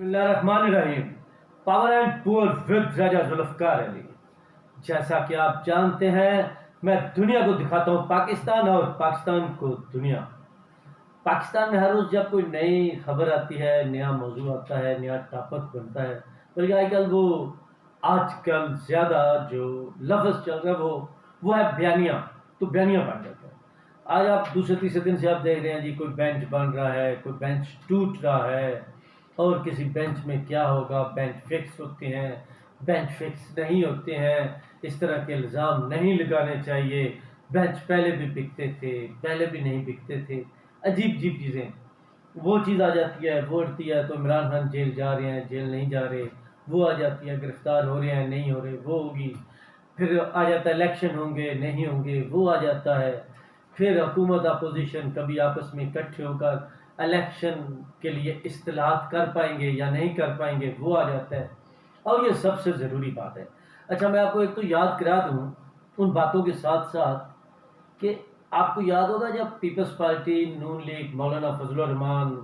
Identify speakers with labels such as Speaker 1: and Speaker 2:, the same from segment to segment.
Speaker 1: بسم اللہ الرحمن الرحیم۔ پاور اینڈ پور ود راجہ ذوالفقار علی۔ جیسا کہ آپ جانتے ہیں، میں دنیا کو دکھاتا ہوں پاکستان اور پاکستان کو دنیا۔ پاکستان میں ہر روز جب کوئی نئی خبر آتی ہے، نیا موضوع آتا ہے، نیا ٹاپک بنتا ہے، بلکہ آج کل زیادہ جو لفظ چل رہا ہے وہ ہے بیانیہ، تو بیانیہ بن جاتا ہے۔ آج آپ دوسرے تیسرے دن سے آپ دیکھ رہے ہیں جی کوئی بینچ بن رہا ہے، کوئی بینچ ٹوٹ رہا ہے، اور کسی بینچ میں کیا ہوگا، بینچ فکس ہوتے ہیں، بینچ فکس نہیں ہوتے ہیں، اس طرح کے الزام نہیں لگانے چاہیے، بینچ پہلے بھی بکتے تھے، پہلے بھی نہیں بکتے تھے، عجیب عجیب چیزیں۔ وہ چیز آ جاتی ہے، وہ اڑتی ہے تو عمران خان جیل جا رہے ہیں، جیل نہیں جا رہے، وہ آ جاتی ہے، گرفتار ہو رہے ہیں نہیں ہو رہے، وہ ہوگی۔ پھر آ جاتا ہے الیکشن ہوں گے نہیں ہوں گے، وہ آ جاتا ہے۔ پھر حکومت اپوزیشن کبھی آپس میں اکٹھے ہو کر الیکشن کے لیے اصطلاحات کر پائیں گے یا نہیں کر پائیں گے، وہ آ جاتا ہے۔ اور یہ سب سے ضروری بات ہے۔ اچھا، میں آپ کو ایک تو یاد کرا دوں ان باتوں کے ساتھ ساتھ کہ آپ کو یاد ہوگا جب پیپلز پارٹی، نون لیگ، مولانا فضل الرحمان،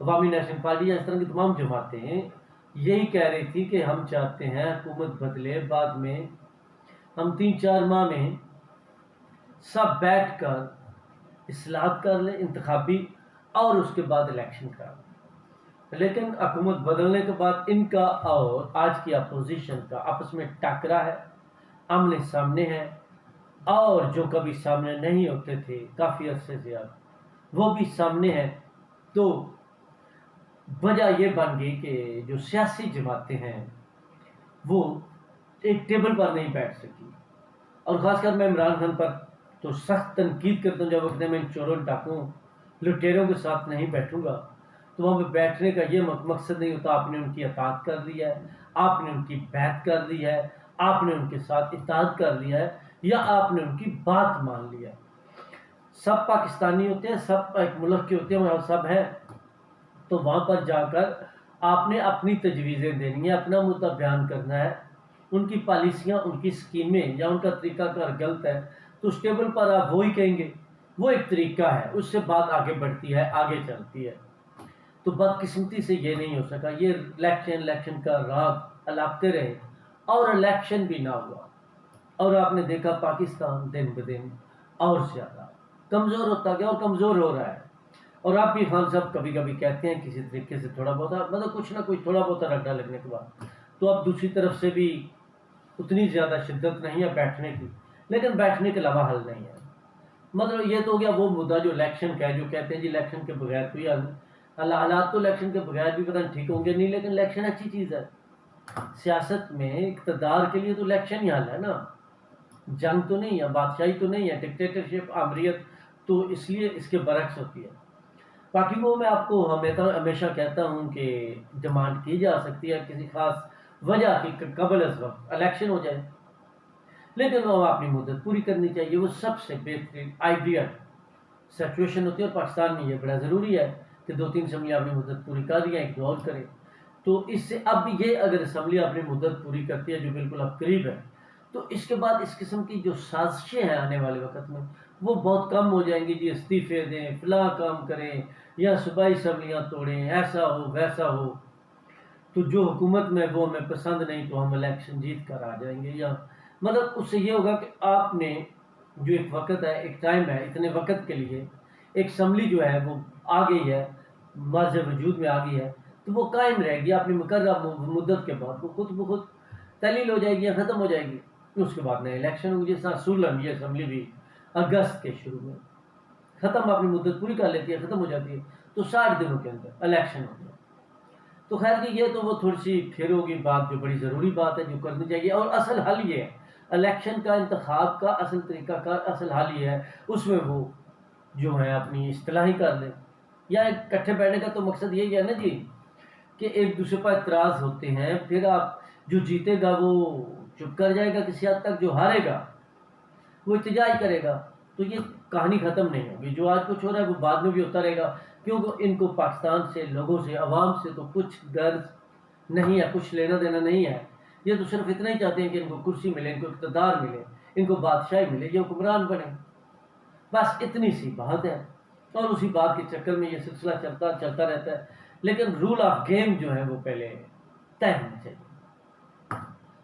Speaker 1: عوامی نیشنل پارٹی یا اس طرح کی تمام جماعتیں یہی کہہ رہی تھی کہ ہم چاہتے ہیں حکومت بدلے، بعد میں ہم 3-4 ماہ میں سب بیٹھ کر اصلاحات کر لیں انتخابی، اور اس کے بعد الیکشن کرا لیں۔ لیکن حکومت بدلنے کے بعد ان کا اور آج کی اپوزیشن کا آپس میں ٹکرا ہے، آمنے سامنے ہے، اور جو کبھی سامنے نہیں ہوتے تھے کافی عرصے سے اب وہ بھی سامنے ہے۔ تو وجہ یہ بن گئی کہ جو سیاسی جماعتیں ہیں وہ ایک ٹیبل پر نہیں بیٹھ سکی، اور خاص کر میں عمران خان پر تو سخت تنقید کرتا ہوں۔ جب وقت میں ان چوروں ڈاکوں لٹیروں کے ساتھ نہیں بیٹھوں گا تو وہاں پہ بیٹھنے کا یہ مقصد نہیں ہوتا آپ نے ان کی اطاعت کر لی ہے، آپ نے ان کی بیعت کر لی ہے، آپ نے ان کے ساتھ اتحاد کر لیا ہے، یا آپ نے ان کی بات مان لی ہے۔ سب پاکستانی ہوتے ہیں، سب ایک ملک کے ہوتے ہیں، وہاں سب ہیں، تو وہاں پر جا کر آپ نے اپنی تجویزیں دینی ہے، اپنا مدعا بیان کرنا ہے۔ ان کی پالیسیاں، ان کی سکیمیں یا ان کا طریقہ کار غلط ہے تو اس ٹیبل پر آپ وہی کہیں گے، وہ ایک طریقہ ہے، اس سے بات آگے بڑھتی ہے، آگے چلتی ہے۔ تو بدقسمتی سے یہ نہیں ہو سکا، یہ الیکشن کا راگ الاپتے رہے اور الیکشن بھی نہ ہوا، اور آپ نے دیکھا پاکستان دن بدن اور زیادہ کمزور ہوتا گیا اور کمزور ہو رہا ہے۔ اور آپ بھی خان صاحب کبھی کبھی کہتے ہیں کسی طریقے سے تھوڑا بہت کچھ نہ کچھ تھوڑا بہت رگڑا لگنے کے بعد تو اب دوسری طرف سے بھی اتنی زیادہ شدت نہیں ہے بیٹھنے کی، لیکن بیٹھنے کے علاوہ حل نہیں ہے۔ یہ تو ہو گیا وہ مدعا جو الیکشن کا ہے، جو کہتے ہیں جی الیکشن کے بغیر کوئی حل نہیں۔ حالات تو الیکشن کے بغیر بھی پتہ نہیں ٹھیک ہوں گے نہیں، لیکن الیکشن اچھی چیز ہے۔ سیاست میں اقتدار کے لیے تو الیکشن ہی حل ہے نا، جنگ تو نہیں ہے، بادشاہی تو نہیں ہے، ڈکٹیٹرشپ، آمریت تو اس لیے اس کے برعکس ہوتی ہے۔ باقی وہ میں آپ کو ہمیشہ کہتا ہوں کہ ڈیمانڈ کی جا سکتی ہے کسی خاص وجہ کی قبل از وقت الیکشن ہو جائے، لیکن وہ اپنی مدت پوری کرنی چاہیے۔ وہ سب سے بہترین آئیڈیل سچویشن ہوتی ہے، اور پاکستان میں یہ بڑا ضروری ہے کہ 2-3 اسمبلی اپنی مدت پوری کر رہی ہیں، ایک دو اور کرے۔ تو اس سے اب یہ اگر اسمبلی اپنی مدت پوری کرتی ہے جو بالکل اب قریب ہے، تو اس کے بعد اس قسم کی جو سازشیں ہیں آنے والے وقت میں وہ بہت کم ہو جائیں گی۔ جی استعفے دیں، فلاں کام کریں، یا صوبائی اسمبلیاں توڑیں، ایسا ہو ویسا ہو، تو جو حکومت میں وہ ہمیں پسند نہیں تو ہم الیکشن جیت کر آ جائیں گے، یا اس سے یہ ہوگا کہ آپ نے جو ایک وقت ہے، ایک ٹائم ہے، اتنے وقت کے لیے ایک اسمبلی جو ہے وہ آ گئی ہے، مرز وجود میں آ گئی ہے، تو وہ قائم رہے گی اپنی مقررہ مدت کے بعد، وہ خود بخود تعلیل ہو جائے گی یا ختم ہو جائے گی۔ اس کے بعد نئے الیکشن ہوگی، جس طرح سولن یہ اسمبلی بھی اگست کے شروع میں ختم، اپنی مدت پوری کر لیتی ہے، ختم ہو جاتی ہے، تو 60 دنوں کے اندر الیکشن ہو گیا۔ تو خیر جی، یہ تو وہ تھوڑی سی پھر ہوگی بات جو بڑی ضروری بات ہے جو کرنی چاہیے، اور اصل حل یہ ہے الیکشن کا، انتخاب کا اصل طریقہ کا اصل حل یہ ہے، اس میں وہ جو ہے اپنی اصطلاحی کر لیں، یا اکٹھے بیٹھنے کا تو مقصد یہی ہے نا جی کہ ایک دوسرے پر اعتراض ہوتے ہیں، پھر آپ جو جیتے گا وہ چپ کر جائے گا کسی حد تک، جو ہارے گا وہ احتجاج کرے گا، تو یہ کہانی ختم نہیں ہوگی۔ جو آج کچھ ہو رہا ہے وہ بعد میں بھی ہوتا رہے گا، کیونکہ ان کو پاکستان سے، لوگوں سے، عوام سے تو کچھ غرض نہیں ہے، کچھ لینا دینا نہیں ہے۔ یہ تو صرف اتنا ہی چاہتے ہیں کہ ان کو کرسی ملے، ان کو اقتدار ملے، ان کو بادشاہی ملے، یہ حکمران بنے، بس اتنی سی بات ہے۔ اور اسی بات کے چکر میں یہ سلسلہ چلتا رہتا ہے۔ لیکن رول آف گیم جو ہے وہ پہلے طے ہونا چاہیے.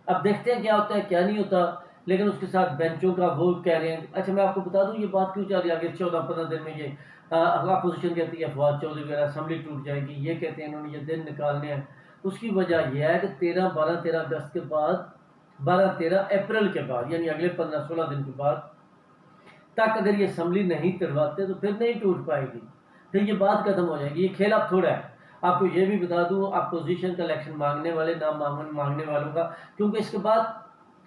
Speaker 1: اب دیکھتے ہیں کیا ہوتا ہے کیا نہیں ہوتا. لیکن اس کے ساتھ بینچوں کا وہ کہہ رہے ہیں. اچھا میں آپ کو بتا دوں یہ بات کیوں چل رہی ہے آگے 14-15 دن میں. یہ اپوزیشن کہتی ہے فواد چودھری وغیرہ اسمبلی ٹوٹ جائے گی, یہ کہتے ہیں انہوں نے یہ دن نکالنے ہیں. اس کی وجہ یہ ہے کہ 12-13 اگست کے بعد 12-13 اپریل کے بعد یعنی اگلے 15-16 دن کے بعد تک اگر یہ اسمبلی نہیں کرواتے تو پھر نہیں ٹوٹ پائے گی, پھر یہ بات ختم ہو جائے گی. یہ کھیل اب تھوڑا ہے. آپ کو یہ بھی بتا دوں اپوزیشن کا الیکشن مانگنے والے نام مانگنے والوں کا, کیونکہ اس کے بعد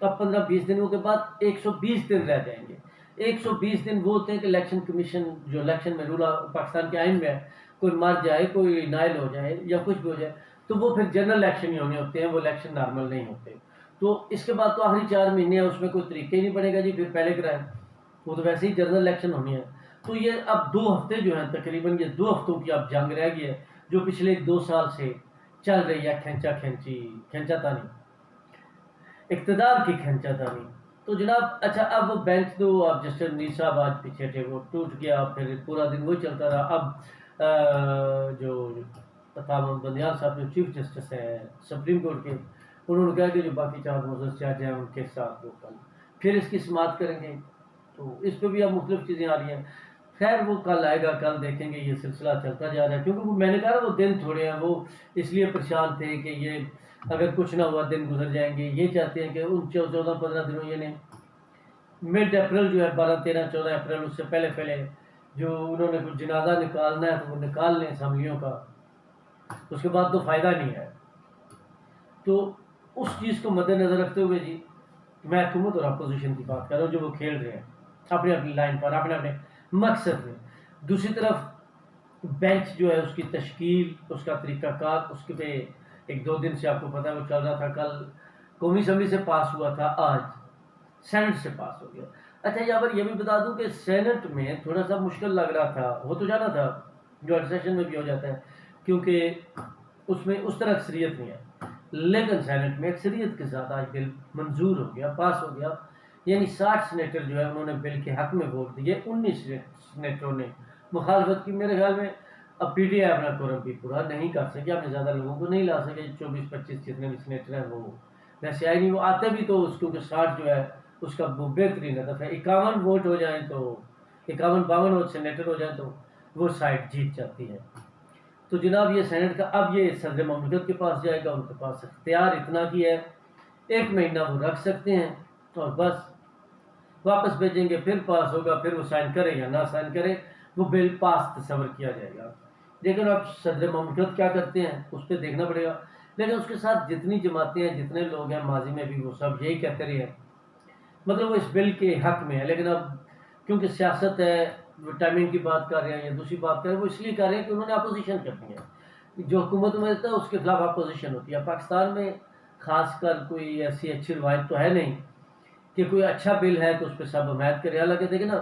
Speaker 1: اب 15-20 دنوں کے بعد 120 دن رہ جائیں گے. 120 دن وہ ہوتے ہیں کہ الیکشن کمیشن جو الیکشن میں رول پاکستان کے آئین میں ہے, کوئی مر جائے, کوئی نائل ہو جائے یا کچھ بھی ہو جائے تو وہ پھر جنرل الیکشن ہی ہونے ہوتے ہیں, وہ الیکشن نارمل نہیں ہوتے. تو اس کے بعد تو آخری 4 مہینے ہیں, اس میں کوئی طریقہ ہی نہیں پڑے گا جی پھر پہلے کرائیں, وہ تو ویسے ہی جنرل الیکشن ہونی ہے. تو یہ اب 2 ہفتے جو ہیں تقریباً یہ 2 ہفتوں کی اب جنگ رہ گئی ہے جو پچھلے 2 سال سے چل رہی ہے, کھینچا تانی, اقتدار کی کھینچا تانی. تو جناب اچھا اب بینچ تو اب جسٹس منیر صاحب آج پیچھے تھے وہ ٹوٹ گیا, پھر پورا دن وہی چلتا رہا. اب جو عطا محمد بندیال صاحب جو چیف جسٹس ہیں سپریم کورٹ کے, انہوں نے کہا کہ جو باقی 4 معزز جج ہیں ان کے ساتھ وہ کل پھر اس کی سماعت کریں گے. تو اس پہ بھی اب مختلف چیزیں آ رہی ہیں. خیر وہ کل آئے گا, کل دیکھیں گے. یہ سلسلہ چلتا جا رہا ہے کیونکہ میں نے کہا وہ دن تھوڑے ہیں, وہ اس لیے پریشان تھے کہ یہ اگر کچھ نہ ہوا دن گزر جائیں گے. یہ چاہتے ہیں کہ ان 14-15 دنوں یعنی مڈ اپریل جو ہے 12-13-14 اپریل اس سے پہلے جو انہوں نے کچھ جنازہ نکالنا ہے تو وہ نکال لیں اسمبلیوں کا, اس کے بعد تو فائدہ نہیں ہے. تو اس چیز کو مد نظر رکھتے ہوئے جی میں حکومت اور اپوزیشن کی بات کر رہا ہوں جو وہ کھیل رہے ہیں اپنی اپنی لائن پر, اپنے مقصد میں. دوسری طرف بینچ جو ہے اس کی تشکیل, اس کا طریقہ کار, اس کے پہ 1-2 دن سے آپ کو پتہ ہے وہ چل رہا تھا. کل قومی اسمبلی سے پاس ہوا تھا, آج سینٹ سے پاس ہو گیا. اچھا یہاں پر یہ بھی بتا دوں کہ سینٹ میں تھوڑا سا مشکل لگ رہا تھا, ہو تو جانا تھا جو سیشن میں بھی ہو جاتا ہے کیونکہ اس میں اس طرح اکثریت نہیں ہے, لیکن سینٹ میں اکثریت کے ساتھ آج بل منظور ہو گیا, پاس ہو گیا. یعنی 60 سینیٹر جو ہے انہوں نے بل کے حق میں ووٹ دیے, 19 سینیٹروں نے مخالفت کی. میرے خیال میں اب پی ٹی آئی اپنا کورم بھی پورا نہیں کر سکے, اپنے زیادہ لوگوں کو نہیں لا سکے. 24-25 جتنے بھی سینیٹر ہیں وہ ویسے آئی نہیں, وہ آتے بھی تو اس کیونکہ 60 جو ہے اس کا وہ بہترین ہدف ہے. 51 ووٹ ہو جائیں تو 51-52 ووٹ سینیٹر ہو جائیں تو وہ سائٹ جیت جاتی ہے. تو جناب یہ سینٹ کا اب یہ صدر مملکت کے پاس جائے گا, ان کے پاس اختیار اتنا کی ہے 1 مہینہ وہ رکھ سکتے ہیں اور بس واپس بھیجیں گے, پھر پاس ہوگا, پھر وہ سائن کرے یا نہ سائن کرے وہ بل پاس تصور کیا جائے گا. لیکن اب صدر مملکت کیا کرتے ہیں اس پہ دیکھنا پڑے گا. لیکن اس کے ساتھ جتنی جماعتیں ہیں, جتنے لوگ ہیں ماضی میں بھی وہ سب یہی کہتے رہے ہیں, مطلب وہ اس بل کے حق میں ہے. لیکن اب کیونکہ سیاست ہے, ٹائمنگ کی بات کر رہے ہیں یا دوسری بات کر رہے ہیں, وہ اس لیے کر رہے ہیں کہ انہوں نے اپوزیشن کرنی ہے. جو حکومت میں رہتا ہے اس کے خلاف اپوزیشن ہوتی ہے. پاکستان میں خاص کر کوئی ایسی اچھی روایت تو ہے نہیں کہ کوئی اچھا بل ہے تو اس پہ سب حمایت کرے. حالانکہ دیکھیں نا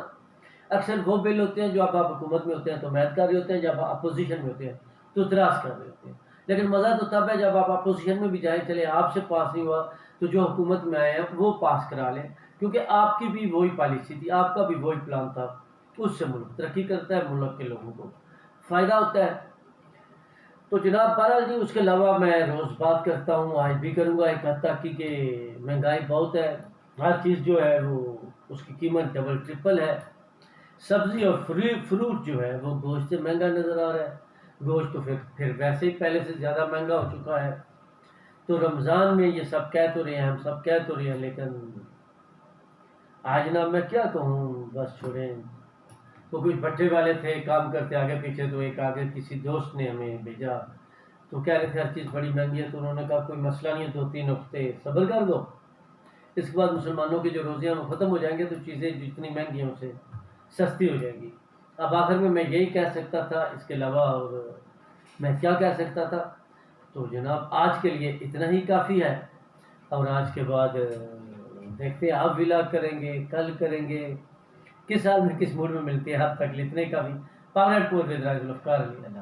Speaker 1: اکثر وہ بل ہوتے ہیں جو اب آپ حکومت میں ہوتے ہیں تو حمایت کر رہے ہوتے ہیں, جب آپ اپوزیشن میں ہوتے ہیں تو اعتراض کر رہے ہوتے ہیں. لیکن مزہ تو تب ہے جب آپ اپوزیشن میں بھی جائیں, چلے آپ سے پاس نہیں ہوا تو جو حکومت میں آئے ہیں وہ پاس کرا لیں, کیونکہ آپ کی بھی وہی پالیسی تھی, آپ کا بھی وہی پلان تھا. اس سے ملک ترقی کرتا ہے, ملک کے لوگوں کو فائدہ ہوتا ہے. تو جناب بہرحال جی اس کے علاوہ میں روز بات کرتا ہوں, آج بھی کروں گا ایک حد تک کہ مہنگائی بہت ہے, ہر چیز جو ہے وہ اس کی قیمت ڈبل ٹرپل ہے. سبزی اور فروٹ جو ہے وہ گوشت سے مہنگا نظر آ رہا ہے. گوشت تو پھر ویسے ہی پہلے سے زیادہ مہنگا ہو چکا ہے. تو رمضان میں یہ سب کہہ تو رہے ہیں, ہم سب کہہ تو رہے ہیں, لیکن آج جناب میں کیا کہوں, بس چھوڑیں. وہ کچھ بٹے والے تھے کام کرتے آگے پیچھے, تو ایک آگے کسی دوست نے ہمیں بھیجا تو کہہ رہے تھے ہر چیز بڑی مہنگی ہے. تو انہوں نے کہا کوئی مسئلہ نہیں ہے, 2-3 ہفتے صبر کر دو, اس کے بعد مسلمانوں کی جو روزیاں وہ ختم ہو جائیں گے تو چیزیں جتنی مہنگی ہیں اسے سستی ہو جائیں گی. اب آخر میں یہی کہہ سکتا تھا, اس کے علاوہ اور میں کیا کہہ سکتا تھا. تو جناب آج کے لیے اتنا ہی کافی ہے, اور آج کے بعد دیکھتے ہیں آپ ولاگ کریں گے, کل کریں گے, کس حال میں کس موڈ میں ملتے ہیں. اب تک اتنے کافی. پاور پور ود راج ذوالفقار علی.